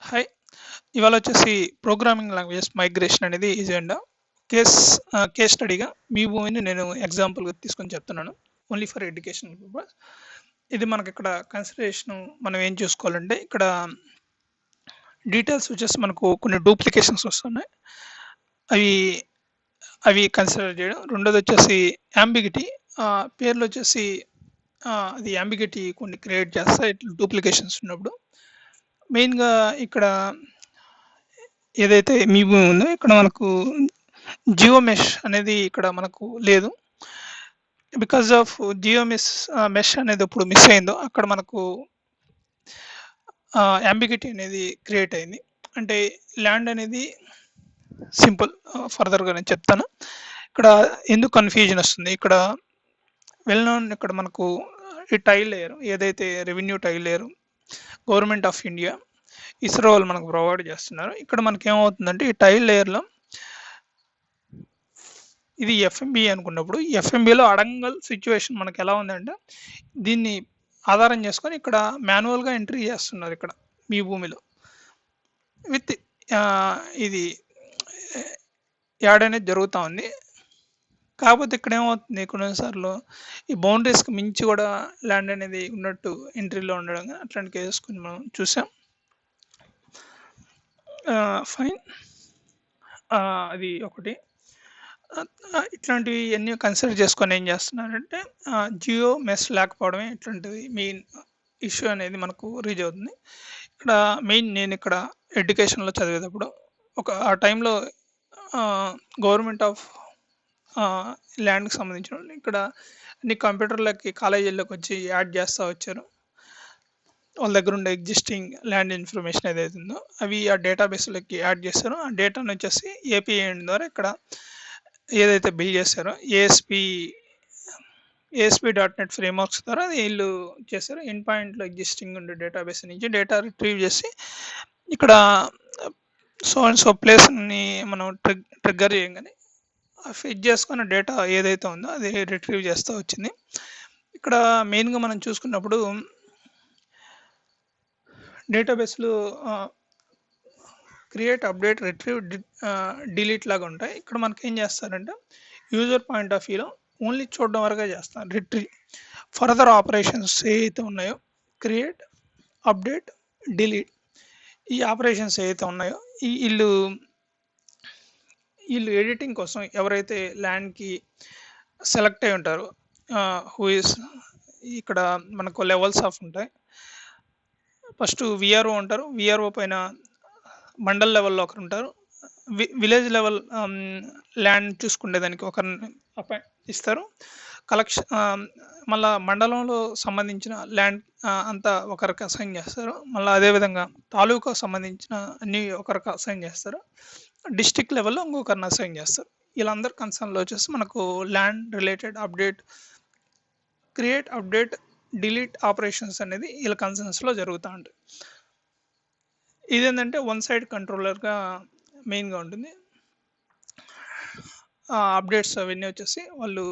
Hi. ఇవాళ వచ్చేసి programming languages migration అనేది ఎజెండా. కేస్ కేస్ స్టడీగా మీ భూమిని నేను ఎగ్జాంపుల్‌గా తీసుకొని చెప్తున్నాను. Only for educational purpose. ఇది మనకిక్కడ కన్సిడరేషన్ మనం ఏం చూసుకోవాలంటే ఇక్కడ డీటెయిల్స్ వచ్చేసి మనకు కొన్ని డూప్లికేషన్స్ వస్తున్నాయి. అవి అవి కన్సిడర్ చేయడం. రెండోదొచ్చేసి యాంబిగిటీ. పేర్లు వచ్చేసి అది యాంబిగిటీ కొన్ని క్రియేట్ చేస్తాయి ఇట్లా డూప్లికేషన్స్ ఉన్నప్పుడు. మెయిన్‌గా ఇక్కడ ఏదైతే మీ భూమి ఉందో ఇక్కడ మనకు జియో మెష్ అనేది ఇక్కడ మనకు లేదు. బికాస్ ఆఫ్ జియో మెష్ అనేది ఎప్పుడు మిస్ అయిందో అక్కడ మనకు యాంబిగిటీ అనేది క్రియేట్ అయింది. అంటే ల్యాండ్ అనేది సింపుల్. ఫర్దర్‌గా నేను చెప్తాను. ఇక్కడ ఎందుకు కన్‌ఫ్యూజన్ వస్తుంది. ఇక్కడ వెల్ నోన్ ఇక్కడ మనకు ఈ టైల్ లేయర్ ఏదైతే revenue tile layer government of India ISRO వాళ్ళు మనకు ప్రొవైడ్ చేస్తున్నారు. ఇక్కడ మనకేమవుతుందంటే ఈ టైల్ లేయర్‌లో ఇది ఎఫ్ఎంబి అనుకున్నప్పుడు ఎఫ్ఎంబిలో అడంగల్ సిచ్యువేషన్ మనకు ఎలా ఉందంటే దీన్ని ఆధారం చేసుకొని ఇక్కడ మాన్యువల్గా ఎంట్రీ చేస్తున్నారు ఇక్కడ మీ భూమిలో విత్ ఇది యాడ్ అనేది జరుగుతూ ఉంది. కాకపోతే ఇక్కడ ఏమవుతుంది కొన్నిసార్లు ఈ బౌండరీస్కి మించి కూడా ల్యాండ్ అనేది ఉన్నట్టు ఎంట్రీలో ఉండడం అట్లాంటి కేసెస్ కొన్ని మనం చూసాం. ఫైన్. అది ఒకటి. ఇట్లాంటివి అన్నీ కన్సిడర్ చేసుకొని ఏం చేస్తున్నారంటే జియో మెస్ లేకపోవడమే ఇట్లాంటివి మెయిన్ ఇష్యూ అనేది మనకు రీచ్ అవుతుంది. ఇక్కడ మెయిన్ నేను ఇక్కడ ఎడ్యుకేషన్లో చదివేటప్పుడు ఆ టైంలో గవర్నమెంట్ ఆఫ్ ల్యాండ్కి సంబంధించిన ఇక్కడ అన్ని కంప్యూటర్లకి కాలేజీల్లోకి వచ్చి యాడ్ చేస్తూ వచ్చారు. వాళ్ళ దగ్గర ఉండే ఎగ్జిస్టింగ్ ల్యాండ్ ఇన్ఫర్మేషన్ ఏదైతే ఉందో అవి ఆ డేటాబేస్లోకి యాడ్ చేస్తారు. ఆ డేటాను వచ్చేసి ఏపీఐ ద్వారా ఇక్కడ ఏదైతే బిల్ చేశారో ASP.NET ఫ్రేమ్వర్క్స్ ద్వారా వీళ్ళు చేశారు. ఎండ్ పాయింట్లో ఎగ్జిస్టింగ్ ఉండే డేటాబేస్ నుంచి డేటా రిట్రీవ్ చేసి ఇక్కడ సో ప్లేస్ని మనం ట్రిగ్గర్ చేయగానే ఫిట్ చేసుకున్న డేటా ఏదైతే ఉందో అది రిట్రీవ్ చేస్తూ వచ్చింది. ఇక్కడ మెయిన్గా మనం చూసుకున్నప్పుడు డేటాబేస్లు క్రియేట్, అప్డేట్, రిట్రీవ్, డిలీట్ లాగా ఉంటాయి. ఇక్కడ మనకి ఏం చేస్తారంటే యూజర్ పాయింట్ ఆఫ్ వ్యూలో ఓన్లీ చూడడం వరకే చేస్తారు. రిట్రీవ్, ఫర్దర్ ఆపరేషన్స్ ఏవైతే ఉన్నాయో క్రియేట్, అప్డేట్, డిలీట్ ఈ ఆపరేషన్స్ ఏవైతే ఉన్నాయో వీళ్ళు ఎడిటింగ్ కోసం ఎవరైతే ల్యాండ్కి సెలెక్ట్ అయి ఉంటారో ఇక్కడ మనకు లెవెల్స్ ఆఫ్ ఉంటాయి. ఫస్ట్ విఆర్ఓ ఉంటారు. విఆర్ఓ పైన మండల్ లెవెల్లో ఒకరు ఉంటారు. విలేజ్ లెవెల్ ల్యాండ్ చూసుకునే దానికి ఒకరిని ఇస్తారు. కలెక్షన్ మళ్ళీ మండలంలో సంబంధించిన ల్యాండ్ అంతా ఒకరికి అసైన్ చేస్తారు. మళ్ళీ అదేవిధంగా తాలూకాకు సంబంధించిన అన్ని ఒకరికి అసైన్ చేస్తారు. డిస్టిక్ లెవెల్లో ఇంకొకరిని అసైన్ చేస్తారు. వీళ్ళందరి కన్సర్న్లో వచ్చేసి మనకు land related update, create, update, delete operations అనేది వీళ్ళ కన్సర్న్స్లో జరుగుతూ ఉంటాయి. ఇదేంటంటే వన్ సైడ్ కంట్రోలర్గా మెయిన్గా ఉంటుంది. అప్డేట్స్ అవన్నీ వచ్చేసి వాళ్ళు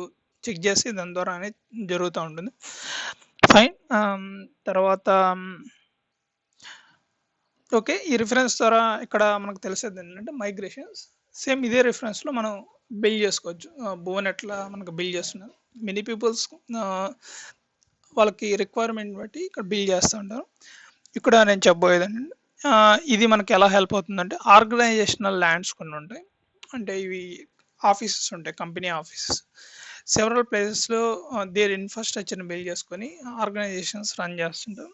చెక్ చేసి దాని ద్వారా అనేది జరుగుతూ ఉంటుంది. ఫైన్. తర్వాత ఓకే, ఈ రిఫరెన్స్ ద్వారా ఇక్కడ మనకు తెలిసేది ఏంటంటే మైగ్రేషన్స్ సేమ్ ఇదే రిఫరెన్స్లో మనం బిల్డ్ చేసుకోవచ్చు. భువన్ ఎట్లా మనకు బిల్డ్ చేస్తున్నారు, మెనీ పీపుల్స్ వాళ్ళకి రిక్వైర్మెంట్ బట్టి ఇక్కడ బిల్డ్ చేస్తూ ఉంటారు. ఇక్కడ నేను చెప్పబోయేది ఏంటంటే ఇది మనకి ఎలా హెల్ప్ అవుతుందంటే ఆర్గనైజేషనల్ ల్యాండ్స్ కొన్ని ఉంటాయి. అంటే ఇవి ఆఫీసెస్ ఉంటాయి, కంపెనీ ఆఫీసెస్. సెవరల్ ప్లేసెస్లో దేర్ ఇన్ఫ్రాస్ట్రక్చర్ని బిల్డ్ చేసుకొని ఆర్గనైజేషన్స్ రన్ చేస్తుంటారు.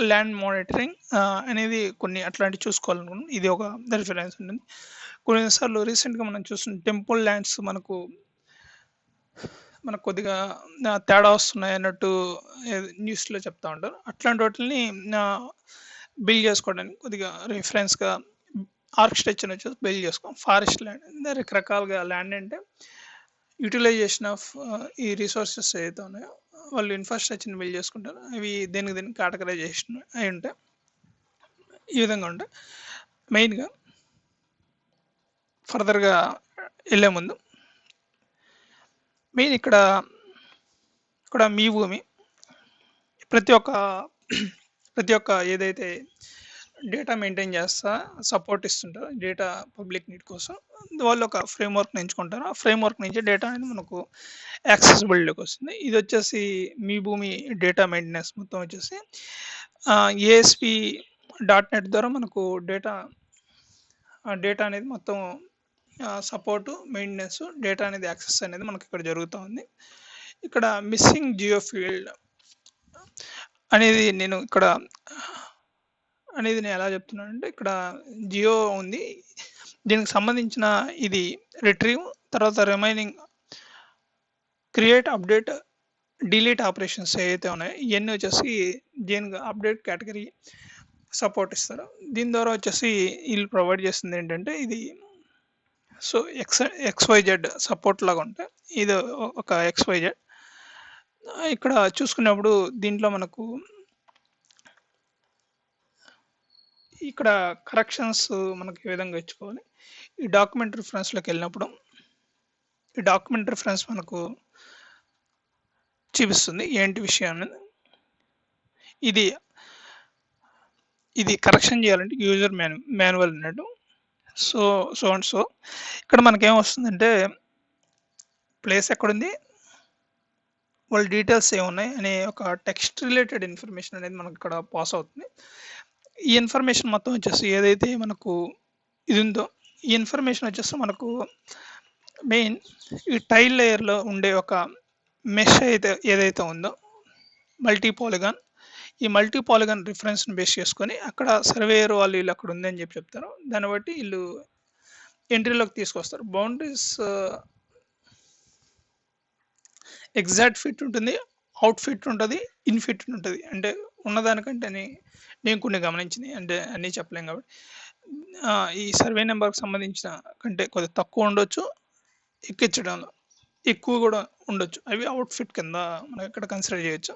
ల్యాండ్ మానిటరింగ్ అనేది కొన్ని అట్లాంటివి చూసుకోవాలనుకున్నాం. ఇది ఒక రిఫరెన్స్ ఉంటుంది. కొన్నిసార్లు రీసెంట్గా మనం చూస్తున్న టెంపుల్ ల్యాండ్స్ మనకు కొద్దిగా తేడా వస్తున్నాయి అన్నట్టు న్యూస్లో చెప్తా ఉంటారు. అట్లాంటి వాటిని బిల్డ్ చేసుకోవడానికి కొద్దిగా రిఫరెన్స్గా ఆర్కిటెక్చర్ వచ్చేసి బిల్డ్ చేసుకోం. ఫారెస్ట్ ల్యాండ్ రకరకాలుగా ల్యాండ్ అంటే యూటిలైజేషన్ ఆఫ్ ఈ రిసోర్సెస్ ఏదైతే ఉన్నాయో వాళ్ళు ఇన్ఫ్రాస్ట్రక్చర్ని బిల్డ్ చేసుకుంటారు. అవి దేనికి కేటగరైజేషన్ అయి ఉంటాయి. ఈ విధంగా ఉంటాయి. మెయిన్గా ఫర్దర్గా వెళ్ళే ముందు మెయిన్ ఇక్కడ మీ భూమి ప్రతి ఒక్క ఏదైతే డేటా మెయింటైన్ చేస్తా సపోర్ట్ ఇస్తుంటారు డేటా పబ్లిక్ నీడ్ కోసం. వాళ్ళు ఒక ఫ్రేమ్‌వర్క్‌ని ఎంచుకుంటారు. ఆ ఫ్రేమ్‌వర్క్ నుంచి డేటా అనేది మనకు యాక్సెసిబిలిటీలోకి వస్తుంది. ఇది వచ్చేసి మీ భూమి డేటా మెయింటెనెన్స్ మొత్తం వచ్చేసి ఏఎస్‌పి డాట్ నెట్ ద్వారా మనకు డేటా అనేది మొత్తం సపోర్టు, మెయింటెనెన్స్, డేటా అనేది యాక్సెస్ అనేది మనకి ఇక్కడ జరుగుతూ ఉంది. ఇక్కడ మిస్సింగ్ జియో ఫీల్డ్ అనేది నేను ఎలా చెప్తున్నానంటే ఇక్కడ జియో ఉంది. దీనికి సంబంధించిన ఇది రిట్రీవ్, తర్వాత remaining create, update, delete operations ఏవైతే ఉన్నాయో ఇవన్నీ వచ్చేసి దీనికి అప్డేట్ కేటగిరీ సపోర్ట్ ఇస్తారు. దీని ద్వారా వచ్చేసి వీళ్ళు ప్రొవైడ్ చేస్తుంది ఏంటంటే ఇది సో XYZ సపోర్ట్ లాగా ఉంటాయి. ఇది ఒక XYZ. ఇక్కడ చూసుకున్నప్పుడు దీంట్లో మనకు ఇక్కడ కరెక్షన్స్ మనకి ఏ విధంగా ఇచ్చుకోవాలి. ఈ డాక్యుమెంట్ రిఫరెన్స్లోకి వెళ్ళినప్పుడు ఈ డాక్యుమెంట్ రిఫరెన్స్ మనకు చూపిస్తుంది ఏంటి విషయం అనేది. ఇది కరెక్షన్ చేయాలంటే యూజర్ మాన్యువల్ అన్నట్టు. సో ఇక్కడ మనకేం వస్తుందంటే ప్లేస్ ఎక్కడుంది, వాళ్ళ డీటెయిల్స్ ఏమున్నాయి అనే ఒక టెక్స్ట్ రిలేటెడ్ ఇన్ఫర్మేషన్ అనేది మనకు ఇక్కడ పాస్ అవుతుంది. ఈ ఇన్ఫర్మేషన్ మొత్తం వచ్చేసి ఏదైతే మనకు ఇది ఉందో ఈ ఇన్ఫర్మేషన్ వచ్చేసి మనకు మెయిన్ ఈ టైల్ లేయర్లో ఉండే ఒక మెష్ ఏదైతే ఉందో మల్టీ పాలిగాన్, ఈ మల్టీ పాలిగాన్ రిఫరెన్స్ని బేస్ చేసుకొని అక్కడ సర్వేయర్ వాళ్ళు వీళ్ళు అక్కడ ఉందని చెప్తారు. దాన్ని బట్టి వీళ్ళు ఎంట్రీలోకి తీసుకొస్తారు. బౌండరీస్ ఎగ్జాక్ట్ ఫిట్ ఉంటుంది, అవుట్ ఫిట్ ఉంటుంది, ఇన్ ఫిట్ ఉంటుంది. అంటే ఉన్నదానికంటే నేను కొన్ని గమనించింది, అంటే అన్నీ చెప్పలేం కాబట్టి ఈ సర్వే నెంబర్కి సంబంధించిన కంటే కొద్దిగా తక్కువ ఉండొచ్చు, ఎక్కించడంలో ఎక్కువ కూడా ఉండొచ్చు. అవి అవుట్ ఫిట్ కింద మనం ఇక్కడ కన్సిడర్ చేయొచ్చు.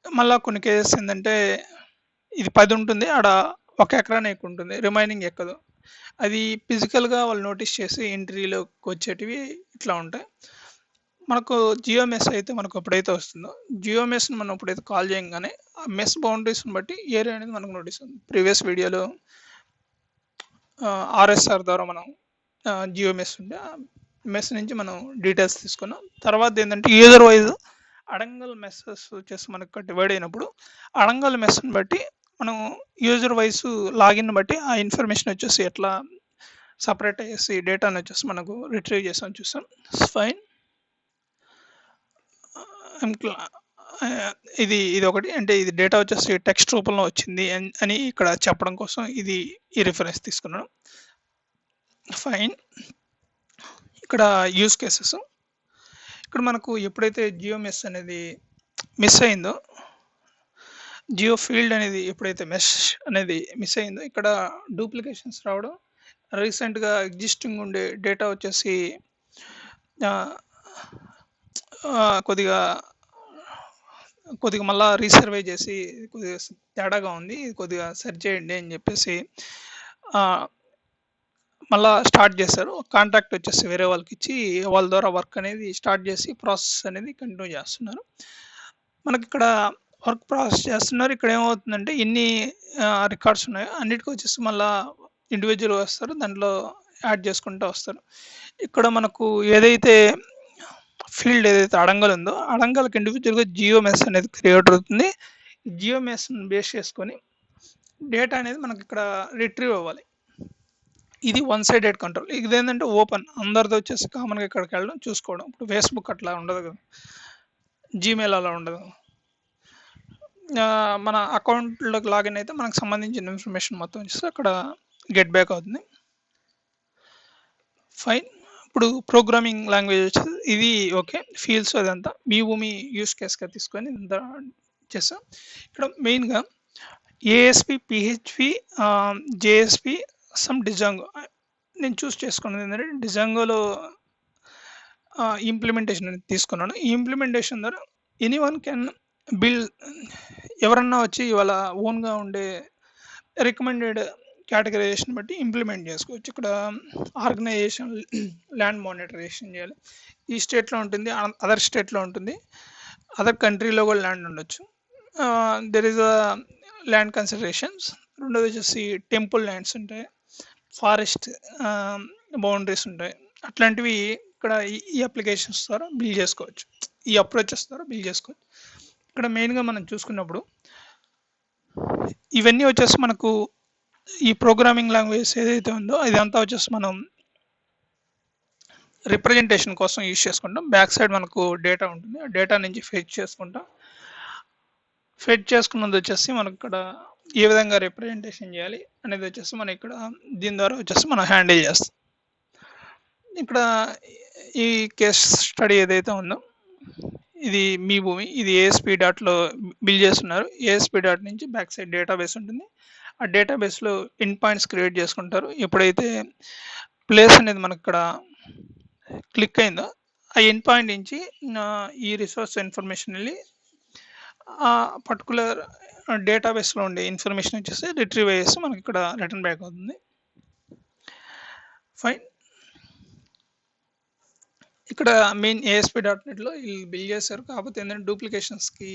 మళ్ళీ కొన్ని కేసెస్ ఏంటంటే ఇది 10 ఉంటుంది, ఆడ 1 ఎకరానే ఎక్కువ ఉంటుంది, రిమైనింగ్ ఎక్కదు. అది ఫిజికల్గా వాళ్ళు నోటీస్ చేసి ఎంట్రీలోకి వచ్చేటివి ఇట్లా ఉంటాయి. మనకు జియో మెస్ అయితే మనకు ఎప్పుడైతే వస్తుందో జియో మెస్ని మనం ఎప్పుడైతే కాల్ చేయగానే ఆ మెస్ బౌండరీస్ని బట్టి ఏరియా అనేది మనకు నోటీస్ ఉంది. ప్రీవియస్ వీడియోలో RSR ద్వారా మనం జియో మెస్ ఉంటే ఆ మెస్ నుంచి మనం డీటెయిల్స్ తీసుకున్నాం. తర్వాత ఏంటంటే యూజర్ వైజ్ అడంగల్ మెస్సెస్ వచ్చేసి మనకు డివైడ్ అయినప్పుడు అడంగల్ మెస్ని బట్టి మనం యూజర్ వైజ్ లాగిన్ బట్టి ఆ ఇన్ఫర్మేషన్ వచ్చేసి ఎట్లా సపరేట్ చేసి డేటాని వచ్చేసి మనకు రిట్రీవ్ చేసాం చూసాం. ఫైన్. ఇది ఒకటి, అంటే ఇది డేటా వచ్చేసి టెక్స్ట్ రూపంలో వచ్చింది అని ఇక్కడ చెప్పడం కోసం ఈ రిఫరెన్స్ తీసుకున్నాను. ఫైన్. ఇక్కడ యూజ్ కేసెస్, ఇక్కడ మనకు ఎప్పుడైతే జియో మెస్ అనేది మిస్ అయిందో, జియో ఫీల్డ్ అనేది ఎప్పుడైతే మెష్ అనేది మిస్ అయిందో ఇక్కడ డూప్లికేషన్స్ రావడం, రీసెంట్గా ఎగ్జిస్టింగ్ ఉండే డేటా వచ్చేసి కొద్దిగా మళ్ళీ రీసర్వే చేసి కొద్దిగా తేడాగా ఉంది, కొద్దిగా సెర్చ్ చేయండి అని చెప్పేసి మళ్ళీ స్టార్ట్ చేశారు. కాంట్రాక్ట్ వచ్చేసి వేరే వాళ్ళకి ఇచ్చి వాళ్ళ ద్వారా వర్క్ అనేది స్టార్ట్ చేసి ప్రాసెస్ అనేది కంటిన్యూ చేస్తున్నారు. మనకి ఇక్కడ వర్క్ ప్రాసెస్ చేస్తున్నారు. ఇక్కడ ఏమవుతుందంటే ఎన్ని రికార్డ్స్ ఉన్నాయో అన్నిటికీ వచ్చేసి మళ్ళీ ఇండివిజువల్ వస్తారు, దాంట్లో యాడ్ చేసుకుంటూ వస్తారు. ఇక్కడ మనకు ఏదైతే ఫీల్డ్ ఏదైతే అడంగల్ ఉందో అడంగల్కి ఇండివిజువల్గా జియో మెస్ అనేది క్రియేట్ అవుతుంది. జియో మెస్ని బేస్ చేసుకొని డేటా అనేది మనకి ఇక్కడ రిట్రీవ్ అవ్వాలి. ఇది వన్ సైడెడ్ కంట్రోల్. ఇది ఏంటంటే ఓపెన్, అందరితో వచ్చేసి కామన్గా ఇక్కడికి వెళ్ళడం చూసుకోవడం. ఇప్పుడు ఫేస్బుక్ అట్లా ఉండదు కదా, జీమెయిల్ అలా ఉండదు. మన అకౌంట్లోకి లాగిన్ అయితే మనకు సంబంధించిన ఇన్ఫర్మేషన్ మొత్తం వచ్చేసి అక్కడ గెట్ బ్యాక్ అవుతుంది. ఫైన్. ఇప్పుడు ప్రోగ్రామింగ్ లాంగ్వేజ్ వచ్చేసి ఇది ఓకే, ఫీల్డ్స్ అదంతా మీ భూమి యూస్ కేస్గా తీసుకొని ఇదంతా చేస్తాం. ఇక్కడ మెయిన్గా ASP, PHP, JSP, some Django నేను చూస్ చేసుకున్నది ఏంటంటే డిజాంగోలో ఇంప్లిమెంటేషన్ అనేది తీసుకున్నాను. ఈ ఇంప్లిమెంటేషన్ ద్వారా ఎనీవన్ కెన్ బిల్డ్, ఎవరన్నా వచ్చి వాళ్ళ ఓన్గా ఉండే రికమెండెడ్ కేటగరైజేషన్ బట్టి ఇంప్లిమెంట్ చేసుకోవచ్చు. ఇక్కడ ఆర్గనైజేషన్, ల్యాండ్ మానిటరైజేషన్ చేయాలి. ఈ స్టేట్లో ఉంటుంది, అదర్ స్టేట్లో ఉంటుంది, అదర్ కంట్రీలో కూడా ల్యాండ్ ఉండొచ్చు. There is a land considerations. రెండోది వచ్చేసి టెంపుల్ ల్యాండ్స్ ఉంటాయి, ఫారెస్ట్ బౌండరీస్ ఉంటాయి. అట్లాంటివి ఇక్కడ ఈ అప్లికేషన్స్ ద్వారా బిల్డ్ చేసుకోవచ్చు, ఈ అప్రోచెస్ ద్వారా బిల్డ్ చేసుకోవచ్చు. ఇక్కడ మెయిన్గా మనం చూసుకున్నప్పుడు ఇవన్నీ వచ్చేసి మనకు ఈ ప్రోగ్రామింగ్ లాంగ్వేజ్ ఏదైతే ఉందో ఇదంతా వచ్చేసి మనం రిప్రజెంటేషన్ కోసం యూజ్ చేసుకుంటాం. బ్యాక్ సైడ్ మనకు డేటా ఉంటుంది, ఆ డేటా నుంచి ఫెచ్ చేసుకుంటాం. ఫెచ్ చేసుకున్నది వచ్చేసి మనకు ఇక్కడ ఏ విధంగా రిప్రజెంటేషన్ చేయాలి అనేది వచ్చేసి మనం ఇక్కడ దీని ద్వారా వచ్చేసి మనం హ్యాండిల్ చేస్తాం. ఇక్కడ ఈ కేస్ స్టడీ ఏదైతే ఉందో ఇది మీ భూమి, ఇది ఏఎస్పీ డాట్లో బిల్డ్ చేస్తున్నారు. ఏఎస్పీ డాట్ నుంచి బ్యాక్ సైడ్ డేటాబేస్ ఉంటుంది. ఆ డేటాబేస్లో ఇన్ పాయింట్స్ క్రియేట్ చేసుకుంటారు. ఎప్పుడైతే ప్లేస్ అనేది మనకు ఇక్కడ క్లిక్ అయిందో ఆ ఎండ్ పాయింట్ నుంచి ఈ రిసోర్స్ ఇన్ఫర్మేషన్ వెళ్ళి ఆ పర్టికులర్ డేటాబేస్లో ఉండే ఇన్ఫర్మేషన్ వచ్చేసి రిట్రీవ్ అయ్యేసి మనకి ఇక్కడ రిటర్న్ బ్యాక్ అవుతుంది. ఫైన్. ఇక్కడ మెయిన్ ఏఎస్పీ డాట్ నెట్లో వీళ్ళు బిల్డ్ చేశారు. కాకపోతే ఏంటంటే డూప్లికేషన్స్కి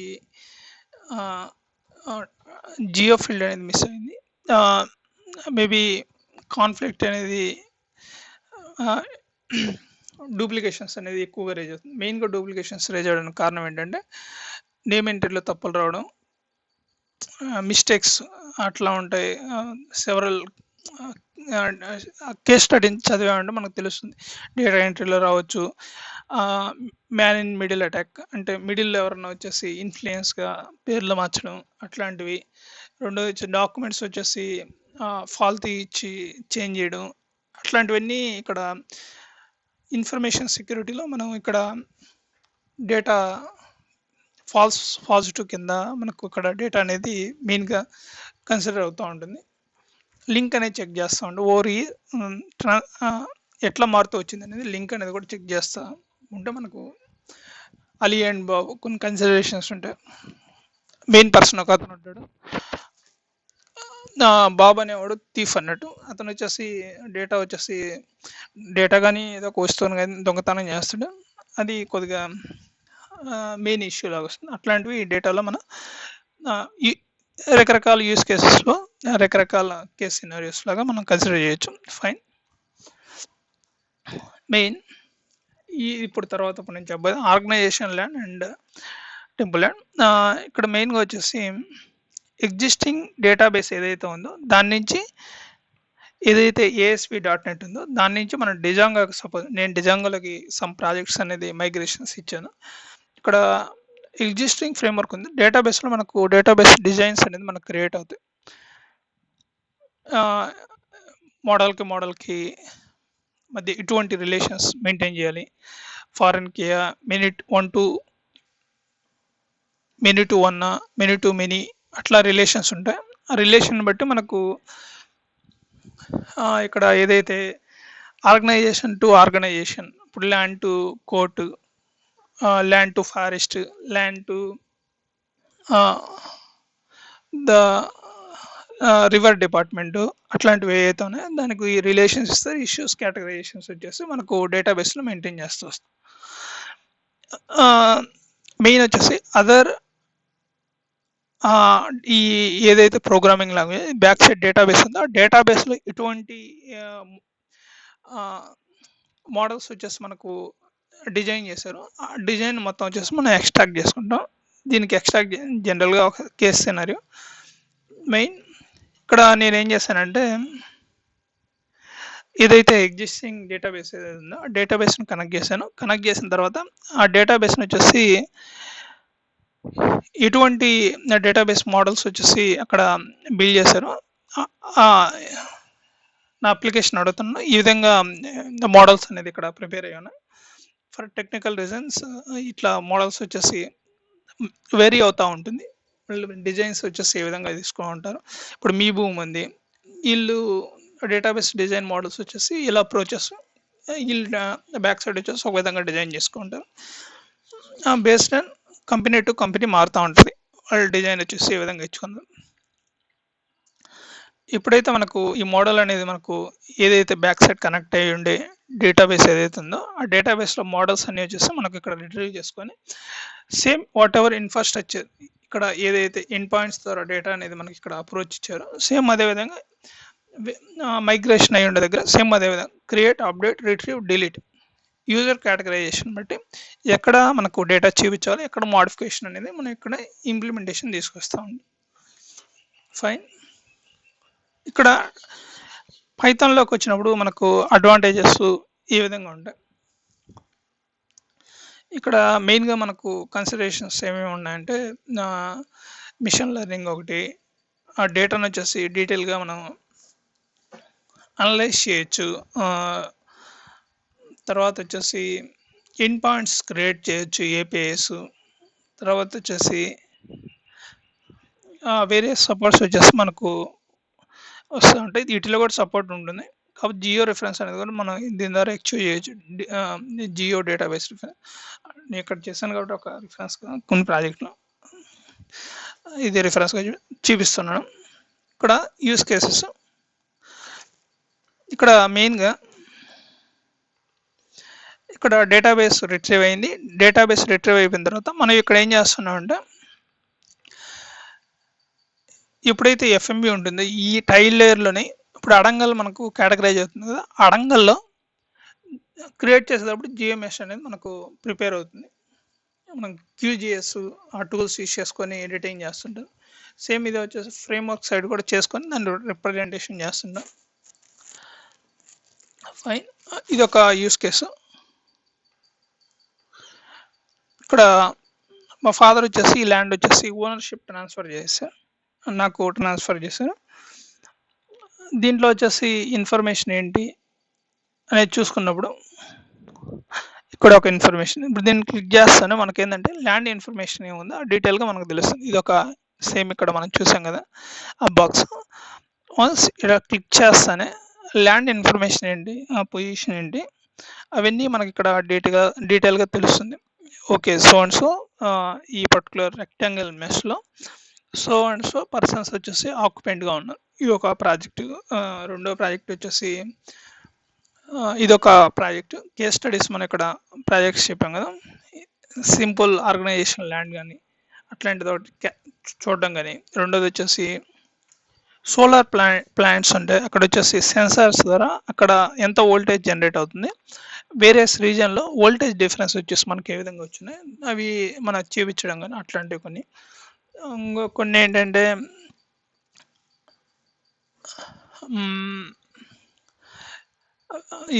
జియో ఫీల్డ్ అనేది మిస్ అయింది. మేబీ కాన్ఫ్లిక్ట్ అనేది డూప్లికేషన్స్ అనేది ఎక్కువగా రేజ్ అవుతుంది. మెయిన్గా డూప్లికేషన్స్ రేజ్ అవడానికి కారణం ఏంటంటే నేమ్ ఎంట్రీలో తప్పులు రావడం, మిస్టేక్స్ అట్లా ఉంటాయి. సెవరల్ కేస్ స్టడీ చదివామంటే మనకు తెలుస్తుంది. డేటా ఎంట్రీలో రావచ్చు, మ్యాన్ ఇన్ మిడిల్ అటాక్ అంటే మిడిల్ ఎవరన్నా వచ్చేసి ఇన్ఫ్లుయెన్స్గా పేర్లు మార్చడం అట్లాంటివి. రెండోది వచ్చి డాక్యుమెంట్స్ వచ్చేసి ఫాల్తీ ఇచ్చి చేంజ్ చేయడం, అట్లాంటివన్నీ ఇక్కడ ఇన్ఫర్మేషన్ సెక్యూరిటీలో మనం ఇక్కడ డేటా ఫాల్స్ పాజిటివ్ కింద మనకు ఇక్కడ డేటా అనేది మెయిన్గా కన్సిడర్ అవుతూ ఉంటుంది. లింక్ అనేది చెక్ చేస్తూ ఉంటే ఓరి ఎట్లా మారుతూ వచ్చింది అనేది లింక్ అనేది కూడా చెక్ చేస్తూ ఉంటే మనకు అలీ అండ్ బాబు కొన్ని కన్సిడరేషన్స్ ఉంటాయి. మెయిన్ పర్సన్ ఒక అతను ఉంటాడు, బాబు అనేవాడు థీఫ్ అన్నట్టు. అతను వచ్చేసి డేటా కానీ ఏదో ఒక వస్తువుని కానీ దొంగతనం చేస్తాడు. అది కొద్దిగా మెయిన్ ఇష్యూ లాగా వస్తుంది. అట్లాంటివి డేటాలో మనం రకరకాల యూస్ కేసెస్లో రకరకాల కేస్ సినారియోస్ లాగా మనం కన్సిడర్ చేయొచ్చు. ఫైన్. మెయిన్ ఇప్పుడు తర్వాత నేను చెప్పేది organization land and temple land. ఇక్కడ మెయిన్గా వచ్చేసి ఎగ్జిస్టింగ్ డేటాబేస్ ఏదైతే ఉందో దాని నుంచి ఏదైతే ఏఎస్పీ డాట్ నెట్ ఉందో దాని నుంచి మనం డిజాంగా సపోజ్ నేను డిజాంగోలోకి సమ్ ప్రాజెక్ట్స్ అనేది మైగ్రేషన్స్ ఇచ్చాను. ఇక్కడ ఎగ్జిస్టింగ్ ఫ్రేమ్వర్క్ ఉంది. డేటాబేస్లో మనకు డేటాబేస్ డిజైన్స్ అనేది మనకు క్రియేట్ అవుతాయి. మోడల్కి మధ్య ఇటువంటి రిలేషన్స్ మెయింటైన్ చేయాలి. ఫారెన్కి minute 1 to many to 1, many to many అట్లా రిలేషన్స్ ఉంటాయి. ఆ రిలేషన్ బట్టి మనకు ఇక్కడ ఏదైతే ఆర్గనైజేషన్ టు ఆర్గనైజేషన్, ఇప్పుడు land to court, land to forest, land to the river department, అట్లాంటివి ఏవైతే ఉన్నాయో దానికి ఈ రిలేషన్స్ ఇస్తారు. ఇష్యూస్ కేటగరైజేషన్స్ వచ్చేసి మనకు డేటాబేస్లో మెయింటైన్ చేస్తూ వస్తాం. మెయిన్ వచ్చేసి అదర్ ఈ ఏదైతే programming language back side database ఉందో ఆ డేటాబేస్లో ఇటువంటి మోడల్స్ వచ్చేసి మనకు డిజైన్ చేశారు. ఆ డిజైన్ మొత్తం వచ్చేసి మనం ఎక్స్ట్రాక్ట్ చేసుకుంటాం. దీనికి ఎక్స్ట్రాక్ట్ జనరల్గా ఒక కేస్ సినారియో. మెయిన్ ఇక్కడ నేనేం చేశానంటే ఏదైతే ఎగ్జిస్టింగ్ డేటాబేస్ ఏదైతే ఉందో ఆ డేటాబేస్ని కనెక్ట్ చేశాను. కనెక్ట్ చేసిన తర్వాత ఆ డేటాబేస్ని వచ్చేసి ఎటువంటి డేటాబేస్ మోడల్స్ వచ్చేసి అక్కడ బిల్డ్ చేశారు. నా అప్లికేషన్ అడుగుతున్నా ఈ విధంగా మోడల్స్ అనేది ఇక్కడ ప్రిపేర్ అయ్యాను. ఫర్ టెక్నికల్ రీజన్స్ ఇట్లా మోడల్స్ వచ్చేసి వేరీ అవుతూ ఉంటుంది. డిజైన్స్ వచ్చేసి ఏ విధంగా తీసుకుంటూ ఉంటారు. ఇప్పుడు మీ భూమి ఉంది, వీళ్ళు డేటాబేస్ డిజైన్ మోడల్స్ వచ్చేసి ఇలా అప్రోచెస్ వీళ్ళు బ్యాక్ సైడ్ వచ్చేసి ఒక విధంగా డిజైన్ చేసుకుంటారు. Based on company to company మారుతూ ఉంటుంది వాళ్ళ డిజైన్ వచ్చేసి ఏ విధంగా ఇచ్చుకుందాం. ఎప్పుడైతే మనకు ఈ మోడల్ అనేది మనకు ఏదైతే బ్యాక్ సైడ్ కనెక్ట్ అయ్యి ఉండే డేటాబేస్ ఏదైతే ఉందో ఆ డేటాబేస్లో మోడల్స్ అన్ని వచ్చేసి మనకు ఇక్కడ రిట్రీవ్ చేసుకొని సేమ్ వాట్ ఎవర్ ఇన్ఫ్రాస్ట్రక్చర్ ఇక్కడ ఏదైతే ఎండ్ పాయింట్స్ ద్వారా డేటా అనేది మనకి ఇక్కడ అప్రోచ్ ఇచ్చారో సేమ్ అదేవిధంగా మైగ్రేషన్ అయ్యి ఉండే దగ్గర సేమ్ అదేవిధంగా create, update, retrieve, delete user categorisation బట్టి ఎక్కడ మనకు డేటా చూపించాలి, ఎక్కడ మోడిఫికేషన్ అనేది మనం ఇక్కడ ఇంప్లిమెంటేషన్ తీసుకొస్తా ఉంది. ఫైన్. ఇక్కడ పైథాన్లోకి వచ్చినప్పుడు మనకు అడ్వాంటేజెస్ ఈ విధంగా ఉంటాయి. ఇక్కడ మెయిన్గా మనకు కన్సిడరేషన్స్ ఏమేమి ఉన్నాయంటే మిషన్ లెర్నింగ్ ఒకటి, ఆ డేటాను వచ్చేసి డీటెయిల్గా మనం అనలైజ్ చేయొచ్చు. తర్వాత వచ్చేసి ఎండ్ పాయింట్స్ క్రియేట్ చేయొచ్చు ఏపీఐస్. తర్వాత వచ్చేసి వేరే సపోర్ట్స్ వచ్చేసి మనకు వస్తూ ఉంటాయి. వీటిలో కూడా సపోర్ట్ ఉంటుంది. కాబట్టి జియో రిఫరెన్స్ అనేది కూడా మనం దీని ద్వారా ఎక్స్చేంజ్ చేయొచ్చు. జియో డేటాబేస్ రిఫరెన్స్ నేను ఇక్కడ చేశాను కాబట్టి ఒక రిఫరెన్స్ కొన్ని ప్రాజెక్ట్లో ఇది రిఫరెన్స్గా చూపిస్తున్నాను. ఇక్కడ యూస్ కేసెస్, ఇక్కడ మెయిన్గా ఇక్కడ డేటాబేస్ రిట్రీవ్ అయింది. డేటాబేస్ రిట్రీవ్ అయిపోయిన తర్వాత మనం ఇక్కడ ఏం చేస్తున్నామంటే ఎప్పుడైతే ఎఫ్ఎంబి ఉంటుందో ఈ టైల్ లేయర్లోనే ఇప్పుడు అడంగల్ మనకు కేటగరైజ్ అవుతుంది కదా, అడంగల్లో క్రియేట్ చేసేటప్పుడు జిఎంఎస్ అనేది మనకు ప్రిపేర్ అవుతుంది. మనం క్యూజిఎస్ ఆ టూల్స్ యూస్ చేసుకొని ఎడిటింగ్ చేస్తుంటాం. సేమ్ ఇది వచ్చేసి ఫ్రేమ్వర్క్ సైడ్ కూడా చేసుకొని దాన్ని రిప్రజెంటేషన్ చేస్తుంటాం. ఫైన్. ఇది ఒక యూస్ కేసు. ఇక్కడ మా ఫాదర్ వచ్చేసి ఈ ల్యాండ్ వచ్చేసి ఓనర్షిప్ ట్రాన్స్ఫర్ చేశారు, నాకు ట్రాన్స్ఫర్ చేశారు. దీంట్లో వచ్చేసి ఇన్ఫర్మేషన్ ఏంటి అనేది చూసుకున్నప్పుడు ఇక్కడ ఒక ఇన్ఫర్మేషన్, ఇప్పుడు దీన్ని క్లిక్ చేస్తానే మనకి ఏంటంటే ల్యాండ్ ఇన్ఫర్మేషన్ ఏముందో డీటెయిల్గా మనకు తెలుస్తుంది. ఇది ఒక సేమ్ ఇక్కడ మనం చూసాం కదా ఆ బాక్స్. వన్స్ ఇక్కడ క్లిక్ చేస్తానే ల్యాండ్ ఇన్ఫర్మేషన్ ఏంటి, ఆ పొజిషన్ ఏంటి అవన్నీ మనకి ఇక్కడ డీటెయిల్గా తెలుస్తుంది. ఓకే, సో అండ్ సో ఈ పర్టికులర్ రెక్టాంగిల్ మెష్లో సో అండ్ సో పర్సన్స్ వచ్చేసి ఆక్యుపెంట్గా ఉన్నారు. ఇది ఒక ప్రాజెక్ట్. రెండో ప్రాజెక్ట్ వచ్చేసి ఇదొక ప్రాజెక్ట్. కేస్ స్టడీస్ మనం ఇక్కడ ప్రాజెక్ట్స్ చెప్పాం కదా, సింపుల్ ఆర్గనైజేషన్ ల్యాండ్ కానీ అట్లాంటిది ఒకటి చూడడం కానీ. రెండోది వచ్చేసి సోలార్ ప్లాంట్స్ అంటే అక్కడ వచ్చేసి సెన్సార్స్ ద్వారా అక్కడ ఎంత వోల్టేజ్ జనరేట్ అవుతుంది, వేరియస్ రీజన్లో వోల్టేజ్ డిఫరెన్స్ వచ్చేసి మనకి ఏ విధంగా వచ్చినాయి అవి మనకు చూపించడం కానీ అట్లాంటివి కొన్ని. కొన్ని ఏంటంటే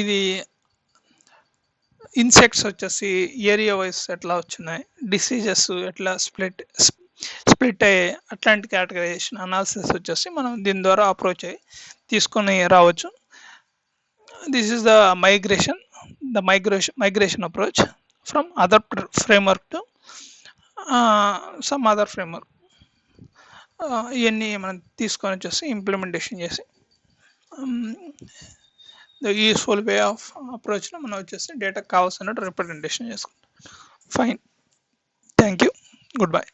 ఇది ఇన్సెక్ట్స్ వచ్చేసి ఏరియా వైజ్ ఎట్లా వచ్చినాయి, డిసీజెస్ ఎట్లా స్ప్లిట్ అయ్యాయి, అట్లాంటి కేటగరైజేషన్ అనాలిసిస్ వచ్చేసి మనం దీని ద్వారా అప్రోచ్ అయ్యి తీసుకొని రావచ్చు. This is the migration approach from other framework to some other framework. ఇవన్నీ మనం తీసుకొని వచ్చేసి ఇంప్లిమెంటేషన్ చేసి ద యూస్ఫుల్ వే ఆఫ్ అప్రోచ్లో మనం వచ్చేసి డేటా కావాల్సినట్టు రిప్రజెంటేషన్ చేసుకుంటాం. Fine, thank you, good bye.